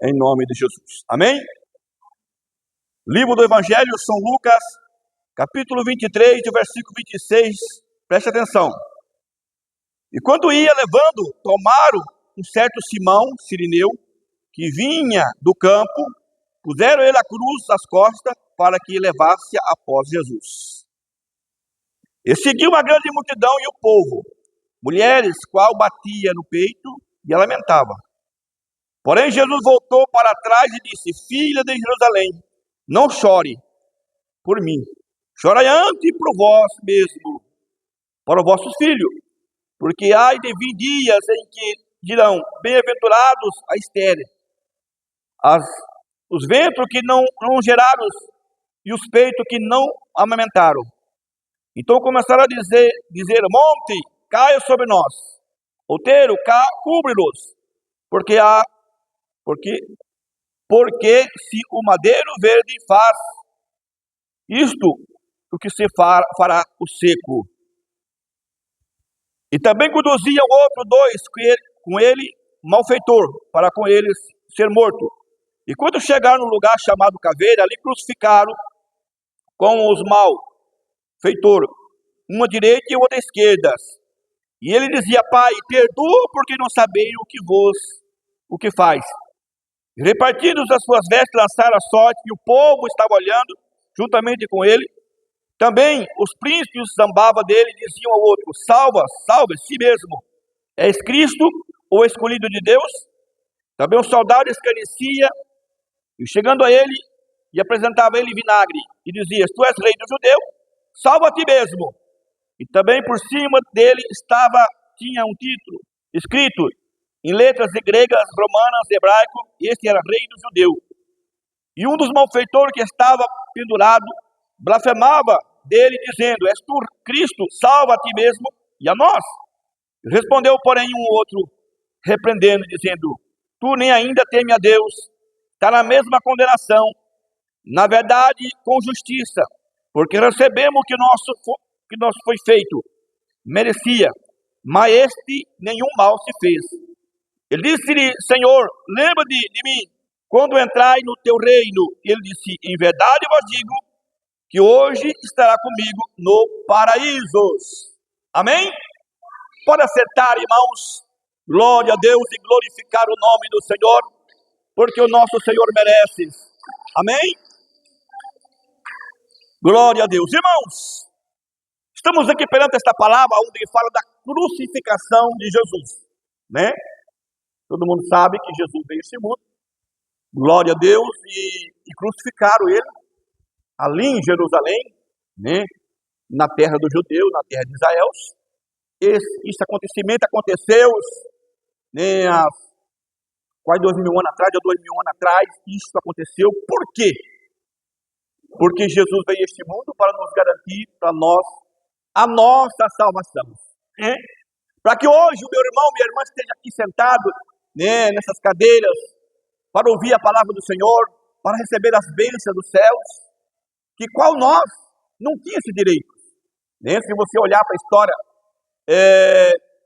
em nome de Jesus. Amém? Livro do Evangelho São Lucas, capítulo 23, do versículo 26. Preste atenção. E quando ia levando, tomaram um certo Simão, sirineu, que vinha do campo, puseram ele a cruz às costas para que levasse após Jesus. E seguiu uma grande multidão e o povo, mulheres, qual batia no peito e lamentava. Porém Jesus voltou para trás e disse: Filha de Jerusalém, não chore por mim, chorai antes por vós mesmo, para os vossos filhos, porque há de vir dias em que dirão: bem-aventurados a estéril, os ventres que não geraram e os peitos que não amamentaram. Então começaram a dizer: monte, caia sobre nós, outeiro, cubre-nos, porque se o madeiro verde faz isto, o que se fará o seco. E também conduziam outros dois com ele, malfeitor, para com eles ser morto. E quando chegaram no lugar chamado Caveira, ali crucificaram com os malfeitores, uma à direita e outra à esquerda. E ele dizia: Pai, perdoa, porque não sabeis o que faz. E repartindo as suas vestes, lançaram a sorte, e o povo estava olhando juntamente com ele. Também os príncipes zombavam dele e diziam ao outro: salva si mesmo. És Cristo, o escolhido de Deus? Também o soldado escarnecia, e chegando a ele, e apresentava a ele vinagre, e dizia: Tu és rei dos judeus, salva a ti mesmo. E também por cima dele tinha um título escrito em letras gregas, romanas, hebraico: Este era rei dos judeus. E um dos malfeitores que estava pendurado blasfemava dele, dizendo: És tu Cristo, salva a ti mesmo e a nós. Respondeu, porém, um outro, repreendendo, dizendo: Tu nem ainda teme a Deus, está na mesma condenação, na verdade com justiça, porque recebemos o que nosso foi feito, merecia, mas este nenhum mal se fez. Ele disse-lhe: Senhor, lembra-te de mim quando entrai no teu reino. E ele disse: Em verdade vos digo que hoje estará comigo no paraíso. Amém? Pode acertar, irmãos. Glória a Deus e glorificar o nome do Senhor, porque o nosso Senhor merece. Amém? Glória a Deus. Irmãos, estamos aqui perante esta palavra onde ele fala da crucificação de Jesus, né? Todo mundo sabe que Jesus veio a esse mundo, glória a Deus, e crucificaram ele ali em Jerusalém, né? Na terra dos judeus, na terra de Israel. Esse acontecimento aconteceu, né, há quase 2.000 anos atrás, há 2.000 anos atrás. Isso aconteceu por quê? Porque Jesus veio a este mundo para nos garantir para nós a nossa salvação, né? Para que hoje o meu irmão, minha irmã esteja aqui sentado, né, nessas cadeiras, para ouvir a palavra do Senhor, para receber as bênçãos dos céus, que qual nós não tinha esse direito, né? Se você olhar para a história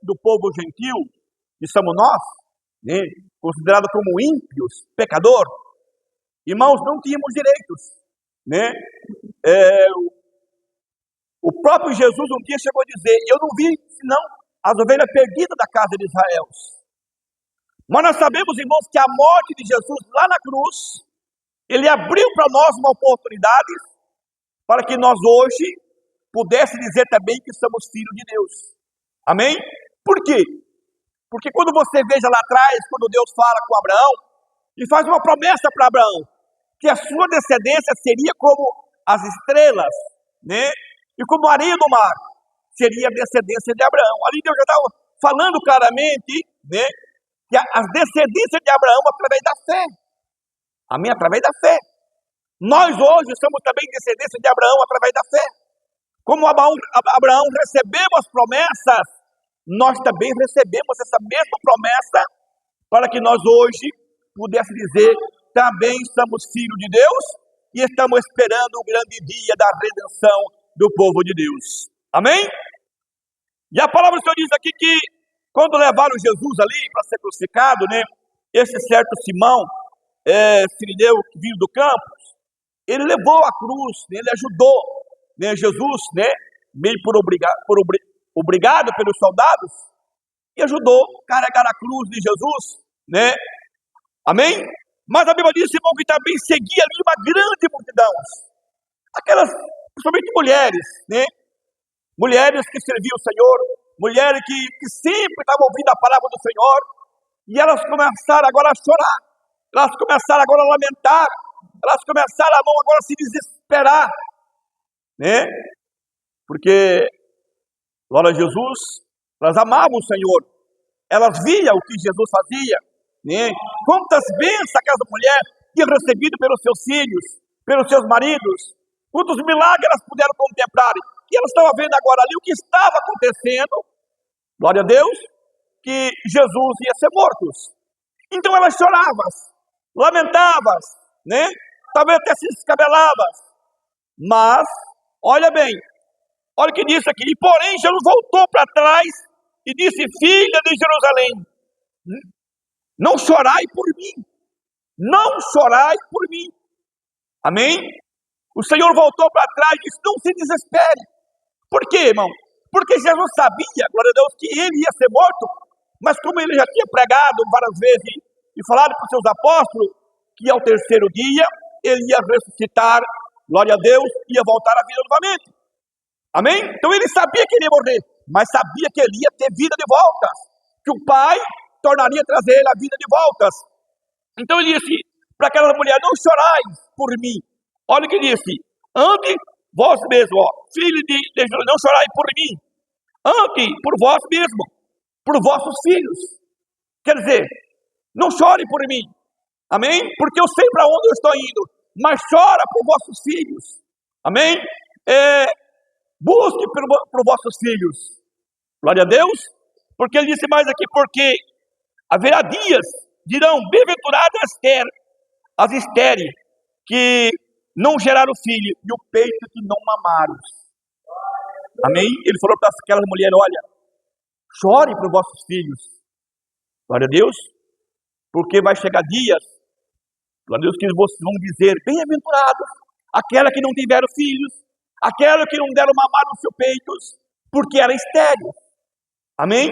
do povo gentil, que somos nós, né, considerado como ímpios, pecador, irmãos, não tínhamos direitos, né? O próprio Jesus um dia chegou a dizer: Eu não vi senão as ovelhas perdidas da casa de Israel. Mas nós sabemos, irmãos, que a morte de Jesus lá na cruz, ele abriu para nós uma oportunidade para que nós hoje pudéssemos dizer também que somos filhos de Deus. Amém? Por quê? Porque quando você veja lá atrás, quando Deus fala com Abraão, e faz uma promessa para Abraão, que a sua descendência seria como as estrelas, né? E como a areia do mar, seria a descendência de Abraão. Ali Deus já estava falando claramente, né, que as descendências de Abraão através da fé. Amém? Através da fé. Nós hoje somos também descendência de Abraão através da fé. Como Abraão recebeu as promessas, nós também recebemos essa mesma promessa para que nós hoje pudéssemos dizer: também somos filhos de Deus e estamos esperando o grande dia da redenção do povo de Deus. Amém? E a palavra do Senhor diz aqui que quando levaram Jesus ali para ser crucificado, né, esse certo Simão, Sirineu, que vindo do campo, ele levou a cruz, né? Ele ajudou, né? Jesus, né? Meio obrigado pelos soldados, e ajudou a carregar a cruz de Jesus, né? Amém? Mas a Bíblia diz, irmão, que também seguia ali uma grande multidão, aquelas, principalmente mulheres, né? Mulheres que serviam o Senhor, mulheres que sempre estavam ouvindo a palavra do Senhor, e elas começaram agora a chorar, elas começaram agora a lamentar, elas começaram agora a se desesperar, né? Porque, glória a Jesus, elas amavam o Senhor, elas viam o que Jesus fazia, né? Quantas bênçãos aquela mulher tinha recebido pelos seus filhos, pelos seus maridos, quantos milagres elas puderam contemplar, e elas estavam vendo agora ali o que estava acontecendo, glória a Deus, que Jesus ia ser morto. Então elas choravam, lamentavam, né? Talvez até se descabelavam, mas, olha bem, olha o que disse aqui, e porém Jesus voltou para trás e disse, filha de Jerusalém, não chorai por mim, não chorai por mim, amém? O Senhor voltou para trás e disse, não se desespere. Por quê, irmão? Porque Jesus sabia, glória a Deus, que ele ia ser morto, mas como ele já tinha pregado várias vezes e falado para os seus apóstolos, que ao terceiro dia ele ia ressuscitar, glória a Deus, ia voltar à vida novamente. Amém? Então ele sabia que ele ia morrer, mas sabia que ele ia ter vida de volta, que o Pai tornaria a trazer ele a vida de voltas. Então ele disse para aquela mulher, não chorais por mim. Olha o que disse, ande vós mesmo, filho de Deus, não chorai por mim, ande por vós mesmo, por vossos filhos. Quer dizer, não chore por mim, amém? Porque eu sei para onde eu estou indo, mas chora por vossos filhos, amém? Busque por vossos filhos, glória a Deus, porque ele disse mais aqui, porque haverá dias, dirão, bem-aventurada as estéreis, que não geraram filho, e o peito que não mamaram. Amém? Ele falou para aquelas mulheres, olha, chore por vossos filhos, glória a Deus, porque vai chegar dias, glória a Deus, que vocês vão dizer, bem-aventurados, aquela que não tiveram filhos, aquela que não deram mamar nos seus peitos, porque era estéril. Amém?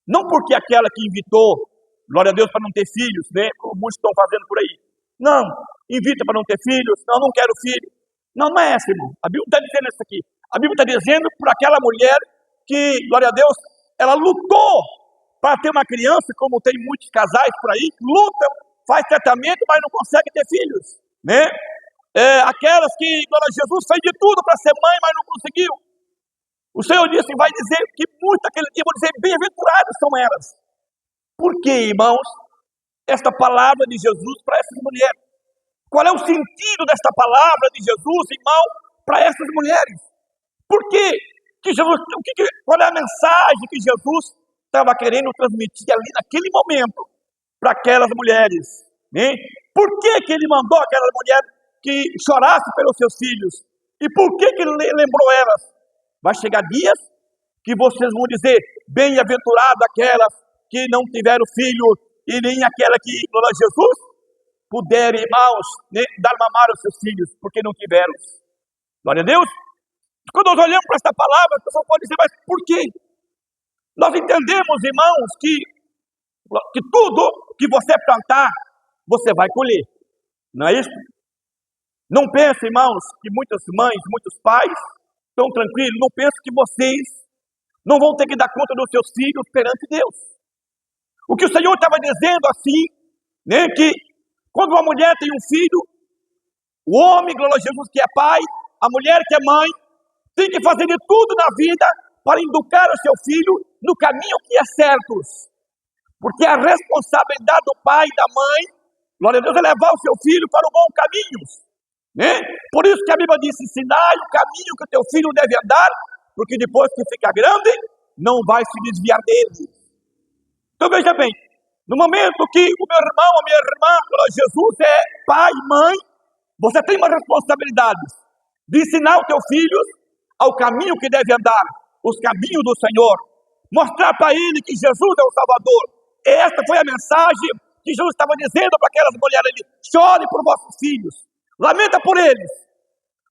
Não porque aquela que invitou, glória a Deus, para não ter filhos, né? Como muitos estão fazendo por aí. Não, invita para não ter filhos, não quero filho. Não é essa, irmão. A Bíblia está dizendo isso aqui. A Bíblia está dizendo para aquela mulher que, glória a Deus, ela lutou para ter uma criança, como tem muitos casais por aí, lutam, faz tratamento, mas não conseguem ter filhos, né? Aquelas que, glória a Jesus, fez de tudo para ser mãe, mas não conseguiu. O Senhor disse, vai dizer que muito aquele dia, vou dizer, bem-aventuradas são elas. Por quê, irmãos? Esta palavra de Jesus para essas mulheres. Qual é o sentido desta palavra de Jesus, irmão, para essas mulheres? Por quê? Qual é a mensagem que Jesus estava querendo transmitir ali naquele momento para aquelas mulheres? Né? Por que ele mandou aquelas mulheres que chorassem pelos seus filhos? E por que ele lembrou elas? Vai chegar dias que vocês vão dizer, bem-aventurado aquelas que não tiveram filho, e nem aquela que, glória a Jesus, puderem, irmãos, né, dar mamar aos seus filhos, porque não tiveram. Glória a Deus. Quando nós olhamos para esta palavra, a pessoa pode dizer, mas por quê? Nós entendemos, irmãos, que tudo que você plantar, você vai colher. Não é isso? Não pense, irmãos, que muitas mães, muitos pais estão tranquilos, não pense que vocês não vão ter que dar conta dos seus filhos perante Deus. O que o Senhor estava dizendo assim, né, que quando uma mulher tem um filho, o homem, glória a Jesus, que é pai, a mulher que é mãe, tem que fazer de tudo na vida para educar o seu filho no caminho que é certo. Porque a responsabilidade do pai e da mãe, glória a Deus, é levar o seu filho para o bom caminho. Né? Por isso que a Bíblia diz, ensinai o caminho que o teu filho deve andar, porque depois que ficar grande, não vai se desviar dele. Então veja bem, no momento que o meu irmão, a minha irmã, Jesus é pai, mãe, você tem uma responsabilidade de ensinar o teu filho ao caminho que deve andar, os caminhos do Senhor, mostrar para ele que Jesus é o Salvador. Esta foi a mensagem que Jesus estava dizendo para aquelas mulheres ali: chore por vossos filhos, lamenta por eles,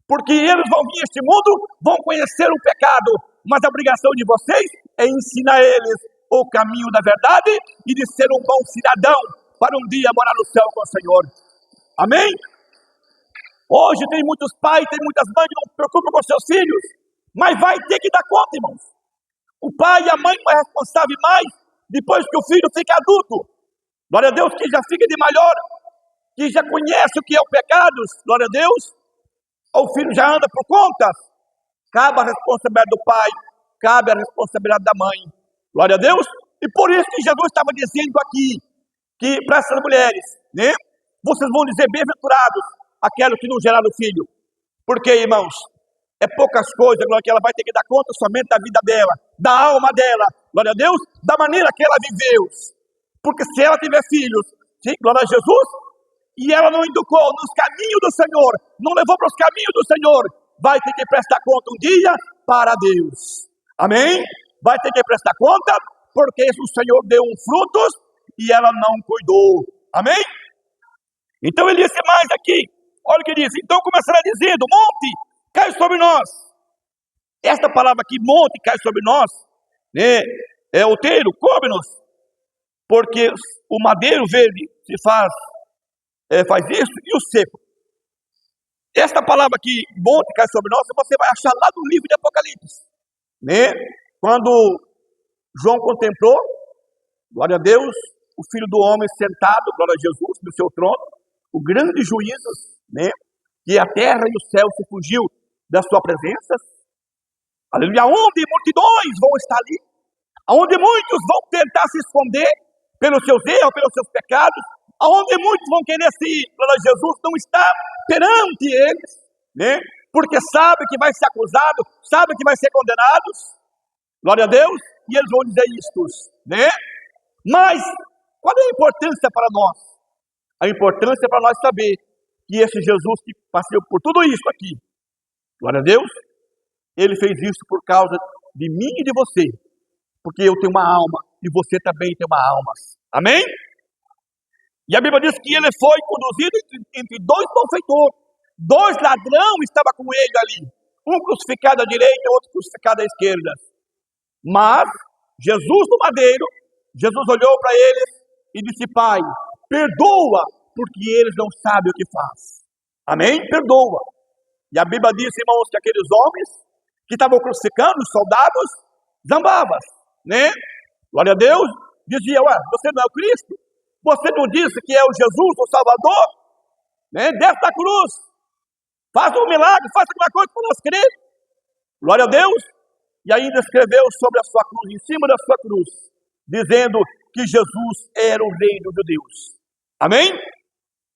porque eles vão vir a este mundo, vão conhecer o pecado, mas a obrigação de vocês é ensinar eles o caminho da verdade e de ser um bom cidadão para um dia morar no céu com o Senhor. Amém? Hoje tem muitos pais, tem muitas mães que não se preocupam com seus filhos, mas vai ter que dar conta, irmãos. O pai e a mãe não é responsável mais depois que o filho fica adulto. Glória a Deus, que já fica de maior, que já conhece o que é o pecado, glória a Deus, o filho já anda por conta. Cabe a responsabilidade do pai, cabe a responsabilidade da mãe. Glória a Deus. E por isso que Jesus estava dizendo aqui, que para essas mulheres, né? Vocês vão dizer bem-aventurados aqueles que não geraram filho. Porque, irmãos, é poucas coisas, glória, que ela vai ter que dar conta somente da vida dela, da alma dela, glória a Deus, da maneira que ela viveu. Porque se ela tiver filhos, sim, glória a Jesus, e ela não educou nos caminhos do Senhor, não levou para os caminhos do Senhor, vai ter que prestar conta um dia para Deus. Amém? Vai ter que prestar conta, porque o Senhor deu um frutos e ela não cuidou. Amém? Então ele disse mais aqui, olha o que diz: então começará dizendo, monte, cai sobre nós. Esta palavra aqui, monte, cai sobre nós, né? É outeiro, come-nos, porque o madeiro verde se faz isso, e o seco. Esta palavra aqui, monte, cai sobre nós, você vai achar lá no livro de Apocalipse, né? Quando João contemplou, glória a Deus, o Filho do Homem sentado, glória a Jesus, no seu trono, o grande juízo, né? Que a terra e o céu se fugiu da sua presença. Aleluia. Onde multidões vão estar ali, aonde muitos vão tentar se esconder pelos seus erros, pelos seus pecados, aonde muitos vão querer se, glória a Jesus, não está perante eles, né? Porque sabe que vai ser acusado, sabe que vai ser condenado, glória a Deus, e eles vão dizer isto, né? Mas qual é a importância para nós? A importância é para nós saber que esse Jesus que passou por tudo isso aqui, glória a Deus, ele fez isso por causa de mim e de você, porque eu tenho uma alma e você também tem uma alma. Amém? E a Bíblia diz que ele foi conduzido entre dois malfeitores, dois ladrões estavam com ele ali, um crucificado à direita e outro crucificado à esquerda. Mas Jesus no madeiro, Jesus olhou para eles e disse: Pai, perdoa, porque eles não sabem o que faz. Amém? Perdoa. E a Bíblia diz, irmãos, que aqueles homens que estavam crucificando, os soldados, zambavam, né? Glória a Deus. Dizia: ué, você não é o Cristo? Você não disse que é o Jesus, o Salvador? Né? Desce da cruz. Faça um milagre, faça alguma coisa para nós crer. Glória a Deus. E ainda escreveu sobre a sua cruz, em cima da sua cruz, dizendo que Jesus era o rei dos judeus. Amém?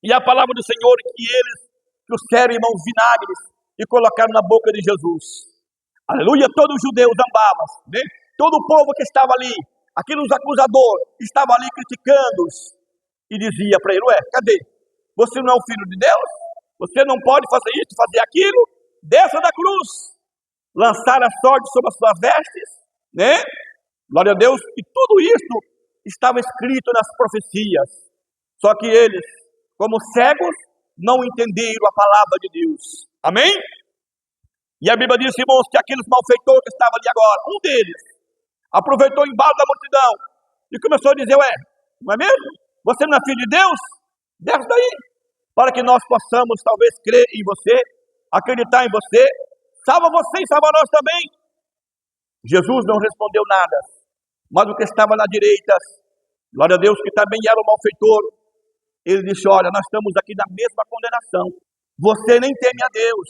E a palavra do Senhor é que eles trouxeram, irmãos, vinagres e colocaram na boca de Jesus. Aleluia, todos os judeus zambavam, né? Todo o povo que estava ali, aqueles acusadores, estavam ali criticando-os e dizia para ele: ué, cadê? Você não é o filho de Deus? Você não pode fazer isso, fazer aquilo? Desça da cruz. Lançar a sorte sobre as suas vestes, né? Glória a Deus. E tudo isso estava escrito nas profecias. Só que eles, como cegos, não entenderam a palavra de Deus. Amém? E a Bíblia diz, irmãos, que aqueles malfeitores que estavam ali agora, um deles, aproveitou o embalo da multidão e começou a dizer: ué, não é mesmo? Você não é filho de Deus? Desce daí, para que nós possamos talvez crer em você, acreditar em você. Salva você e salva nós também. Jesus não respondeu nada, mas o que estava na direita, glória a Deus, que também era o malfeitor, ele disse: olha, nós estamos aqui na mesma condenação. Você nem teme a Deus.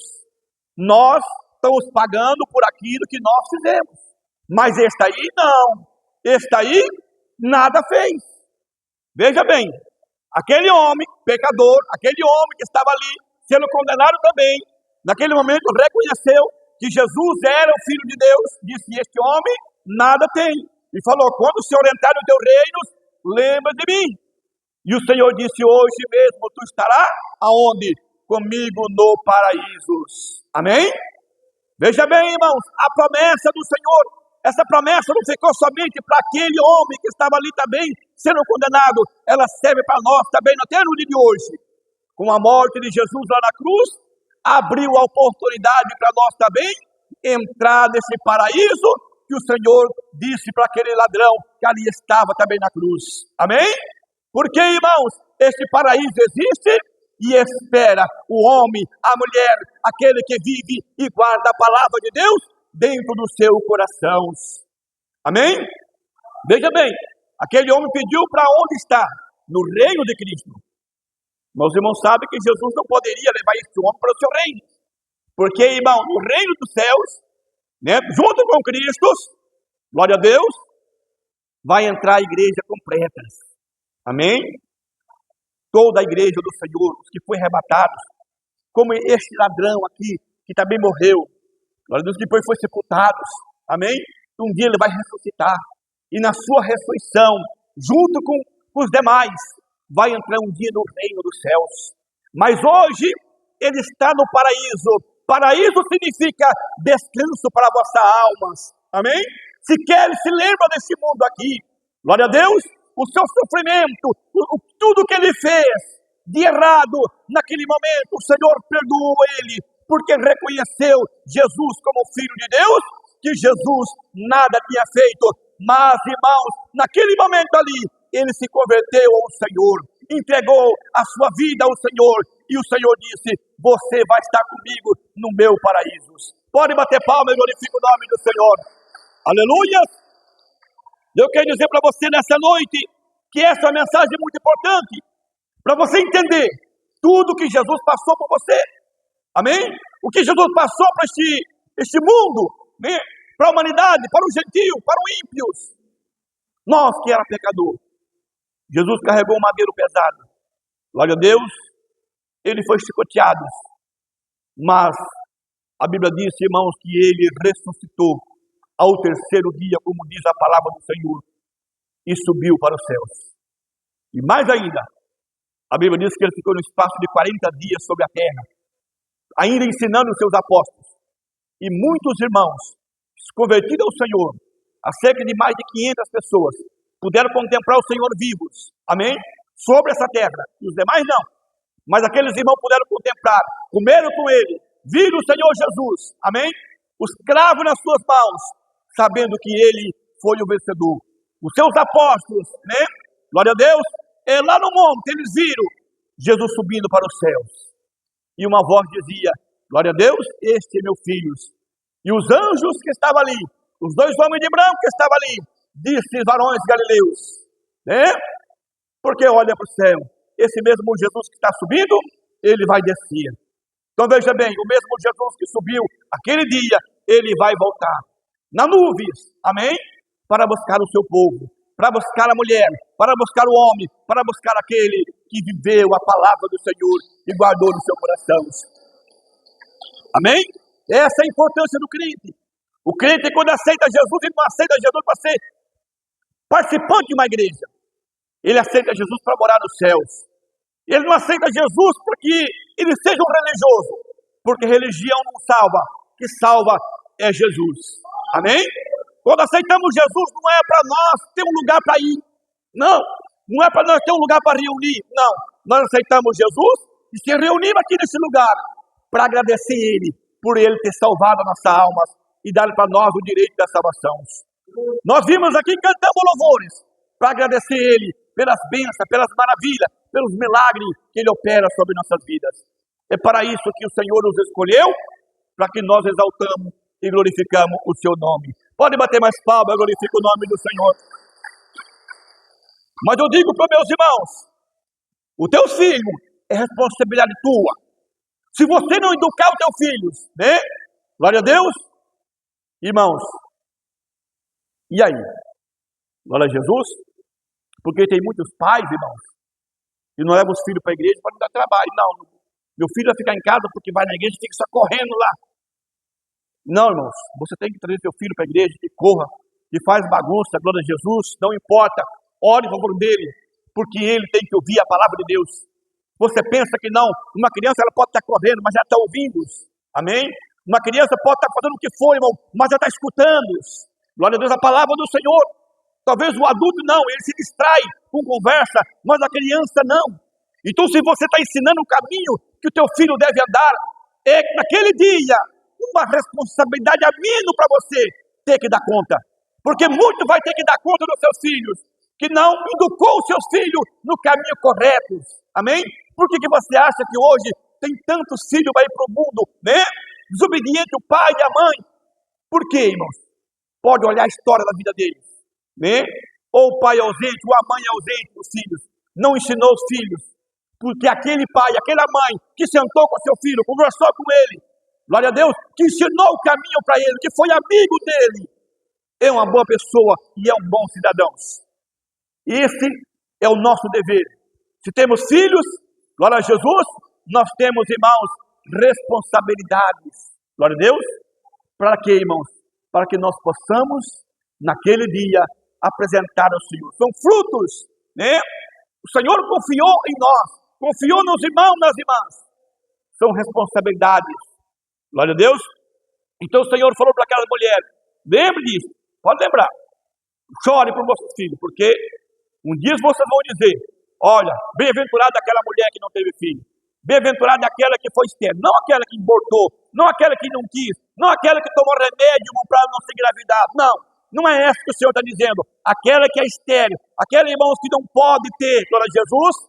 Nós estamos pagando por aquilo que nós fizemos. Mas este aí não. Este aí nada fez. Veja bem, aquele homem pecador, aquele homem que estava ali sendo condenado também, naquele momento reconheceu que Jesus era o Filho de Deus. Disse: este homem nada tem. E falou: quando o Senhor entrar no teu reino, lembra de mim. E o Senhor disse: hoje mesmo tu estarás aonde? Comigo no paraíso. Amém? Veja bem, irmãos, a promessa do Senhor essa promessa não ficou somente para aquele homem que estava ali também sendo condenado, ela serve para nós também até no dia de hoje. Com a morte de Jesus lá na cruz, abriu a oportunidade para nós também entrar nesse paraíso que o Senhor disse para aquele ladrão que ali estava também na cruz. Amém? Porque, irmãos, esse paraíso existe e espera o homem, a mulher, aquele que vive e guarda a palavra de Deus dentro do seu coração. Amém? Veja bem, aquele homem pediu para onde está? No reino de Cristo. Meus irmãos sabem que Jesus não poderia levar esse homem para o seu reino. Porque, irmão, no reino dos céus, né, junto com Cristo, glória a Deus, vai entrar a igreja completa. Amém? Toda a igreja do Senhor, os que foi arrebatados, como este ladrão aqui, que também morreu, glória a Deus, depois foi sepultado. Amém? Um dia ele vai ressuscitar. E na sua ressurreição, junto com os demais, vai entrar um dia no reino dos céus. Mas hoje, ele está no paraíso. Paraíso significa descanso para a vossa alma. Amém? Se quer, se lembra desse mundo aqui. Glória a Deus. O seu sofrimento, tudo que ele fez de errado naquele momento, o Senhor perdoou ele, porque reconheceu Jesus como Filho de Deus, que Jesus nada tinha feito. Mas, irmãos, naquele momento ali, ele se converteu ao Senhor, entregou a sua vida ao Senhor, e o Senhor disse: você vai estar comigo no meu paraíso. Pode bater palma e glorifica o nome do Senhor. Aleluia! Eu quero dizer para você nessa noite que essa é uma mensagem muito importante, para você entender tudo que Jesus passou por você. Amém? O que Jesus passou para este mundo, né? Para a humanidade, para o gentio, para os ímpios. Nós que era pecador. Jesus carregou um madeiro pesado. Glória a Deus, ele foi chicoteado. Mas a Bíblia diz, irmãos, que ele ressuscitou ao terceiro dia, como diz a palavra do Senhor, e subiu para os céus. E mais ainda, a Bíblia diz que ele ficou no espaço de 40 dias sobre a terra, ainda ensinando os seus apóstolos. E muitos irmãos, convertidos ao Senhor, a cerca de mais de 500 pessoas, puderam contemplar o Senhor vivos, amém? Sobre essa terra, e os demais não. Mas aqueles irmãos puderam contemplar, comeram com ele, viram o Senhor Jesus, amém? Os cravos nas suas mãos, sabendo que ele foi o vencedor. Os seus apóstolos, né? Glória a Deus, lá no monte eles viram Jesus subindo para os céus. E uma voz dizia: glória a Deus, este é meu filho. E os anjos que estavam ali, os dois homens de branco que estavam ali, disse varões galileus, né? Porque olha para o céu, esse mesmo Jesus que está subindo, ele vai descer. Então veja bem, o mesmo Jesus que subiu aquele dia, ele vai voltar na nuvens, amém? Para buscar o seu povo, para buscar a mulher, para buscar o homem, para buscar aquele que viveu a palavra do Senhor e guardou no seu coração. Amém? Essa é a importância do crente. O crente, quando aceita Jesus, ele não aceita Jesus para ser participante de uma igreja. Ele aceita Jesus para morar nos céus. Ele não aceita Jesus porque ele seja um religioso, porque religião não salva, o que salva é Jesus. Amém? Quando aceitamos Jesus, não é para nós ter um lugar para ir, não é para nós ter um lugar para reunir, não. Nós aceitamos Jesus e se reunimos aqui nesse lugar para agradecer Ele, por Ele ter salvado a nossa alma e dar para nós o direito da salvação. Nós vimos aqui, cantamos louvores para agradecer Ele pelas bênçãos, pelas maravilhas, pelos milagres que Ele opera sobre nossas vidas. É para isso que o Senhor nos escolheu, para que nós exaltamos e glorificamos o seu nome. Pode bater mais palmas, glorifica o nome do Senhor. Mas eu digo para meus irmãos, o teu filho é responsabilidade tua. Se você não educar o teu filho, né? Glória a Deus, irmãos. E aí? Glória a Jesus. Porque tem muitos pais, irmãos, que não levam os filhos para a igreja para não dar trabalho. Não, meu filho vai ficar em casa porque vai na igreja e fica só correndo lá. Não, irmãos, você tem que trazer seu filho para a igreja, que corra, que faz bagunça, glória a Jesus, não importa, ore em favor dele, porque ele tem que ouvir a palavra de Deus. Você pensa que não, uma criança ela pode estar correndo, mas já está ouvindo, amém? Uma criança pode estar fazendo o que for, irmão, mas já está escutando. Glória a Deus, a palavra do Senhor. Talvez o adulto não, ele se distrai com conversa, mas a criança não. Então, se você está ensinando o caminho que o teu filho deve andar, é naquele dia uma responsabilidade a mínimo para você ter que dar conta. Porque muito vai ter que dar conta dos seus filhos, que não educou os seus filhos no caminho correto. Amém? Por que você acha que hoje tem tantos filhos aí para o mundo, né? Desobediente o pai e a mãe? Por quê, irmãos? Pode olhar a história da vida deles, né? Ou o pai ausente, ou a mãe ausente dos filhos. Não ensinou os filhos. Porque aquele pai, aquela mãe que sentou com seu filho, conversou com ele, glória a Deus, que ensinou o caminho para ele, que foi amigo dele, é uma boa pessoa e é um bom cidadão. Esse é o nosso dever. Se temos filhos, glória a Jesus, nós temos, irmãos, responsabilidades. Glória a Deus. Para quê, irmãos? Para que nós possamos, naquele dia, apresentar ao Senhor. São frutos, né? O Senhor confiou em nós, confiou nos irmãos, nas irmãs. São responsabilidades. Glória a Deus. Então o Senhor falou para aquela mulher, lembre disso, pode lembrar. Chore por vossos filhos, porque um dia vocês vão dizer, olha, bem-aventurada aquela mulher que não teve filho. Bem-aventurada aquela que foi estéril, não aquela que abortou, não aquela que não quis, não aquela que tomou remédio para não se engravidar. Não é essa que o Senhor está dizendo. Aquela que é estéril, aquela, irmãos, que não pode ter, glória a Jesus.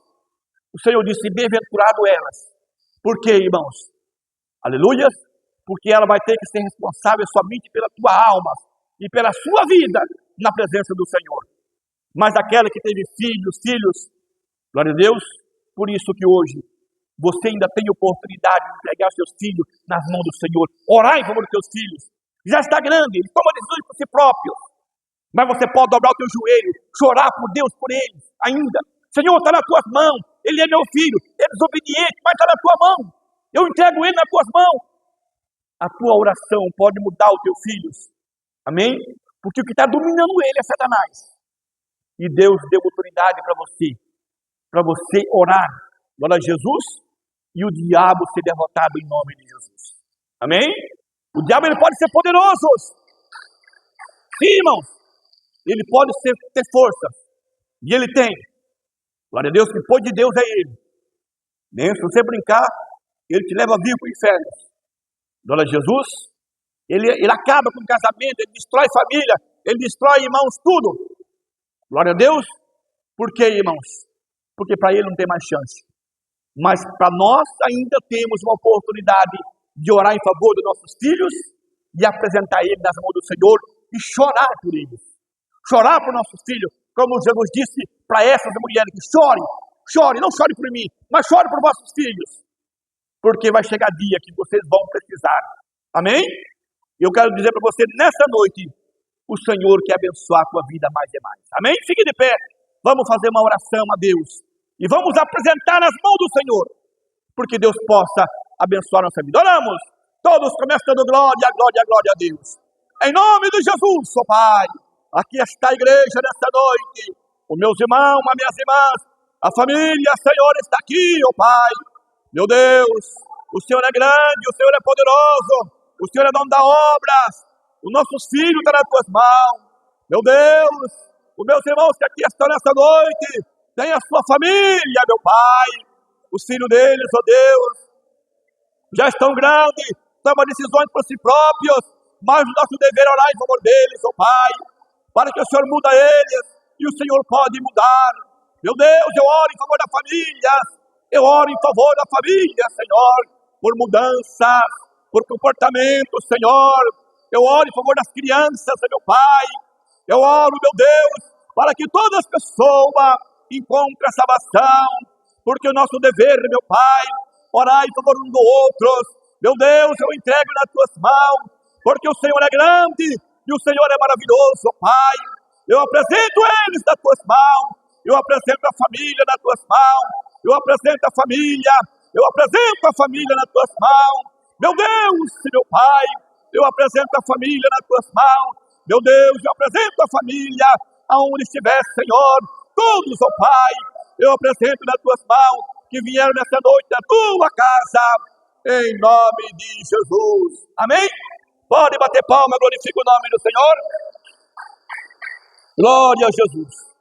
O Senhor disse, bem-aventurado elas. Por quê, irmãos? Aleluia. Porque ela vai ter que ser responsável somente pela tua alma e pela sua vida na presença do Senhor. Mas aquela que teve filhos, glória a Deus, por isso que hoje você ainda tem oportunidade de entregar seus filhos nas mãos do Senhor. Orar em favor dos seus filhos. Já está grande, ele toma decisões por si próprio. Mas você pode dobrar o teu joelho, chorar por Deus por eles ainda. Senhor, está nas tuas mãos. Ele é meu filho, é desobediente, mas está na tua mão. Eu entrego ele nas tuas mãos. A tua oração pode mudar os teus filhos. Amém? Porque o que está dominando ele é Satanás. E Deus deu autoridade para você orar. Glória a Jesus. E o diabo ser derrotado em nome de Jesus. Amém? O diabo ele pode ser poderoso. Sim, irmãos. Ele pode ter força. E ele tem. Glória a Deus, que pôde de Deus é ele. Nem se você brincar, ele te leva vivo para o inferno. Glória a Jesus. Ele acaba com o casamento, ele destrói família, ele destrói, irmãos, tudo. Glória a Deus. Por quê, irmãos? Porque para ele não tem mais chance. Mas para nós ainda temos uma oportunidade de orar em favor dos nossos filhos e apresentar eles nas mãos do Senhor e chorar por eles. Chorar por nossos filhos, como Jesus disse para essas mulheres que chore, não chore por mim, mas chore por vossos filhos. Porque vai chegar dia que vocês vão precisar. Amém? Eu quero dizer para você, nessa noite, o Senhor quer abençoar a tua vida mais e mais. Amém? Fique de pé. Vamos fazer uma oração a Deus. E vamos apresentar nas mãos do Senhor. Porque Deus possa abençoar nossa vida. Oramos. Todos começam dando glória, glória, glória a Deus. Em nome de Jesus, ó Pai. Aqui está a igreja nesta noite. Os meus irmãos, as minhas irmãs. A família, Senhor, está aqui, ó Pai. Meu Deus, o Senhor é grande, o Senhor é poderoso. O Senhor é dono da obras. Os nossos filhos estão nas tuas mãos. Meu Deus, os meus irmãos que aqui estão nesta noite. Tem a sua família, meu Pai. Os filhos deles, ó Deus, já estão grandes, tomam decisões por si próprios, mas o nosso dever é orar em favor deles, ó Pai, para que o Senhor muda eles, e o Senhor pode mudar. Meu Deus, eu oro em favor da família, eu oro em favor da família, Senhor, por mudanças, por comportamento, Senhor. Eu oro em favor das crianças, meu Pai. Eu oro, meu Deus, para que todas as pessoas encontre a salvação, porque o nosso dever, meu Pai, orar em favor um do outro. Meu Deus, eu entrego nas tuas mãos, porque o Senhor é grande e o Senhor é maravilhoso, Pai. Eu apresento eles nas tuas mãos, eu apresento a família nas tuas mãos, eu apresento a família nas tuas mãos. Meu Deus, meu Pai, eu apresento a família nas tuas mãos. Meu Deus, eu apresento a família aonde estiver, Senhor. Todos, ó Pai, eu apresento nas tuas mãos que vieram nessa noite da tua casa, em nome de Jesus. Amém? Pode bater palma, glorifica o nome do Senhor. Glória a Jesus.